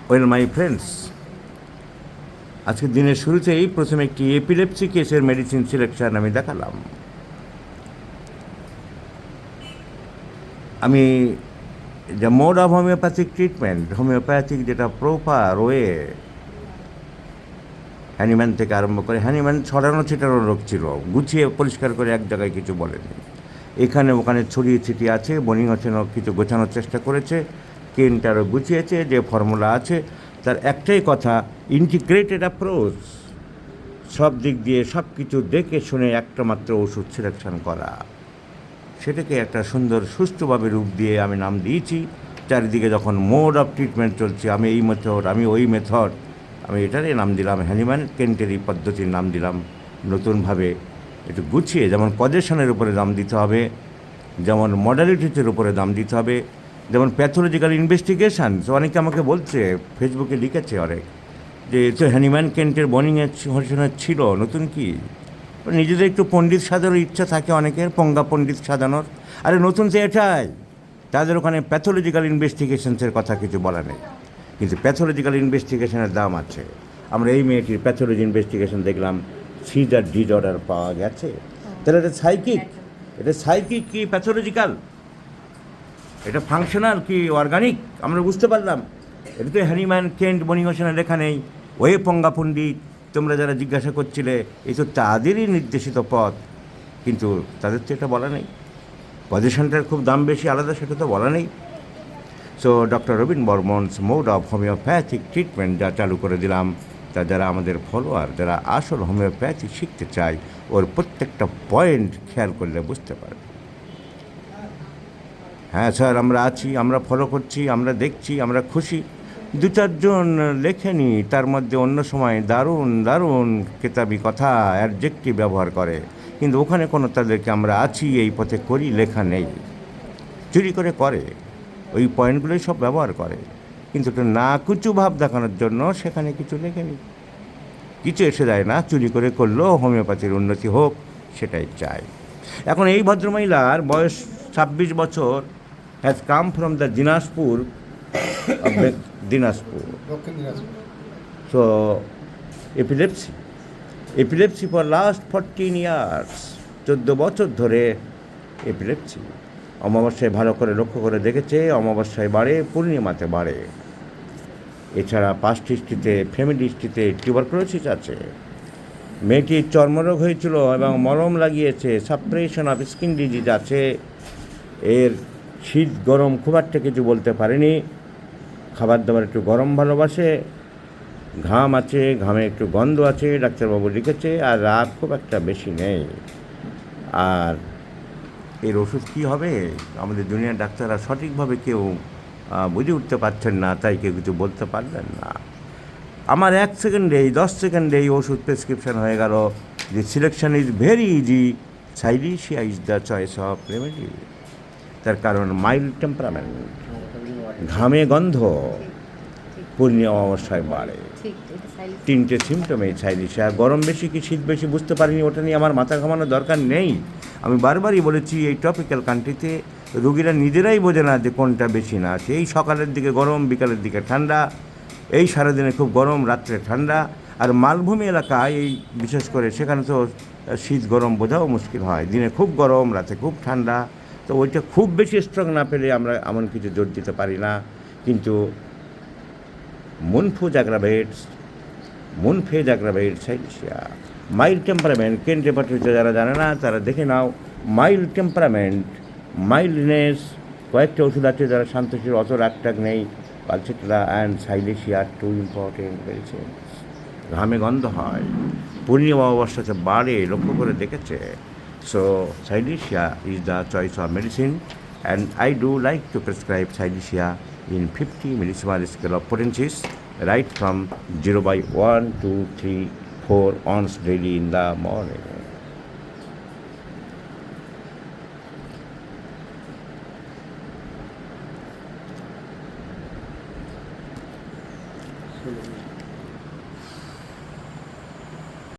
Well my friends, আজকের দিনের শুরুতেই প্রথমে একটি এপিলেপসি কেসের মেডিসিন সিলেকশন আমি দেখালাম। আমি the mode of homeopathic treatment, homeopathic যেটা প্রপার ওয়ে, হ্যানিম্যান থেকে আরম্ভ করে, হ্যানিম্যান ছড়ানো ছিটানো রোগ ছিল, গুছিয়ে পরিষ্কার করে এক জায়গায় কিছু বলেনি। এখানে ওখানে ছড়িয়ে ছিটিয়ে আছে। বোনিং হোসেনও কিছু গোছানোর চেষ্টা করেছে, কেন্টারও গুছিয়েছে। যে ফর্মুলা আছে তার একটাই কথা, ইন্টিগ্রেটেড অ্যাপ্রোচ, সব দিক দিয়ে সব কিছু দেখে শুনে একটা মাত্র ওষুধ সিলেকশন করা। সেটাকে একটা সুন্দর সুষ্ঠুভাবে রূপ দিয়ে আমি নাম দিয়েছি। চারিদিকে যখন মোড অফ ট্রিটমেন্ট চলছে, আমি এই মেথড, আমি ওই মেথড, আমি এটারই নাম দিলাম হ্যানিম্যান কেন্টেরই পদ্ধতির নাম দিলাম নতুনভাবে, একটু গুছিয়ে। যেমন পজেশনের উপরে দাম দিতে হবে, যেমন মডালিটিসের উপরে দাম দিতে হবে, যেমন প্যাথোলজিক্যাল ইনভেস্টিগেশন। অনেকে আমাকে বলছে, ফেসবুকে লিখেছে অনেক, যে তো হ্যানিম্যান কেন্টের বোনিংয়ের হোসেনের ছিল, নতুন কি? নিজেদের একটু পণ্ডিত সাজানোর ইচ্ছা থাকে অনেকের, পঙ্গা পণ্ডিত সাজানোর। আরে নতুন তো এটাই, তাদের ওখানে প্যাথোলজিক্যাল ইনভেস্টিগেশনসের কথা কিছু বলা নেই, কিন্তু প্যাথোলজিক্যাল ইনভেস্টিগেশনের দাম আছে। আমরা এই মেয়েটির প্যাথোলজি ইনভেস্টিগেশন দেখলাম, সিজার ডিজঅর্ডার পাওয়া গেছে। তাহলে এটা সাইকিক, এটা সাইকিক কি প্যাথোলজিক্যাল, এটা ফাংশনাল কি অর্গানিক, আমরা বুঝতে পারলাম। এটা তো হ্যানিম্যান কেন্ট বোনিং হোসেনের লেখা নেই। ওয়ে পঙ্গা পণ্ডিত, তোমরা যারা জিজ্ঞাসা করছিলে, এই তো তাদেরই নির্দেশিত পথ, কিন্তু তাদের তো এটা বলা নেই। পজিশনটার খুব দাম বেশি আলাদা, সেটা তো বলা নেই। So doctor Rabin Barman's mode of homeopathic treatment যা চালু করে দিলাম, তা যারা আমাদের ফলোয়ার, যারা আসল হোমিওপ্যাথি শিখতে চায়, ওর প্রত্যেকটা পয়েন্ট খেয়াল করলে বুঝতে পারবে। হ্যাঁ স্যার, আমরা আছি, আমরা ফলো করছি, আমরা দেখছি, আমরা খুশি। দু চারজন লেখেনি, তার মধ্যে অন্য সময় দারুণ দারুণ কেতাবি কথা, অ্যাডজেক্টিভ ব্যবহার করে, কিন্তু ওখানে কোনো তাদেরকে আমরা আছি এই পথে করি লেখা নেই। চুরি করে করে, ওই পয়েন্টগুলোই সব ব্যবহার করে, কিন্তু এটা না কুচু ভাব দেখানোর জন্য সেখানে কিছু লেখেনি। কিছু এসে যায় না, চুরি করে করলেও হোমিওপ্যাথির উন্নতি হোক, সেটাই চাই। এখন এই ভদ্রমহিলার বয়স 26 বছর, has come from the Dinajpur, Dinajpur. So epilepsy for last 14 years, 14 বছর ধরে এপিলেপসি। অমাবস্যায় ভালো করে লক্ষ্য করে দেখেছে, অমাবস্যায় বাড়ে, পূর্ণিমাতে বাড়ে। এছাড়া পাস্ট হিস্ট্রিতে, ফ্যামিলি হিস্ট্রিতে টিউবারকুলোসিস আছে। মেয়েটির চর্মরোগ হয়েছিল এবং মলম লাগিয়েছে, সাপ্রেশন অফ স্কিন ডিজিজ আছে। এর শীত গরম খুব একটা কিছু বলতে পারেনি, খাবার দাবার একটু গরম ভালোবাসে, ঘাম আছে, ঘামে একটু গন্ধ আছে, ডাক্তারবাবু লিখেছে, আর রাত খুব একটা বেশি নেই। আর এর ওষুধ কী হবে, আমাদের দুনিয়ার ডাক্তাররা সঠিকভাবে কেউ বুঝে উঠতে পারছেন না, তাই কেউ কিছু বলতে পারলেন না। আমার 1 সেকেন্ডেই 10 সেকেন্ডেই ওষুধ প্রেসক্রিপশন হয়ে গেল। The selection is very easy, silicea is the choice of remedy. তার কারণ মাইল্ড টেম্পারামেন্ট, ঘামে গন্ধ, পূর্ণিমা অমাবস্যায় বাড়ে, 3টে সিমটমে সাইলিশিয়া। গরম বেশি কি শীত বেশি বুঝতে পারিনি, ওটা নিয়ে আমার মাথা ঘামানোর দরকার নেই। আমি বারবারই বলেছি, এই টপিক্যাল কান্ট্রিতে রুগীরা নিজেরাই বোঝে না যে কোনটা বেশি না। এই সকালের দিকে গরম, বিকালের দিকে ঠান্ডা, এই সারাদিনে খুব গরম, রাত্রে ঠান্ডা। আর মালভূমি এলাকায় এই বিশেষ করে, সেখানে তো শীত গরম বোঝাও মুশকিল হয়, দিনে খুব গরম, রাতে খুব ঠান্ডা। তো ওইটা খুব বেশি স্ট্রং না পেলে আমরা এমন কিছু জোর দিতে পারি না। কিন্তু moon phase aggravates silicea. Mild temperament, Kent hepatitis যারা জানে না তারা দেখে নাও। মাইল্ড টেম্পারামেন্ট, মাইল্ডনেস, কয়েকটা ওষুধ আছে যারা শান্তশীল, অত রাগটাগ নেই। পালসেট্রা অ্যান্ড সাইলিশিয়া, 2 ইম্পর্টেন্ট মেডিসিন। ঘামে গন্ধ হয়, পূর্ণিমা অবস্থাতে বাড়ে, লক্ষ্য করে দেখেছে। So silicea is the choice of medicine, and I do like to prescribe silicea in 50 millisievert scale of potencies, right from 0/1, 2, 3, 4 ounce daily in the morning.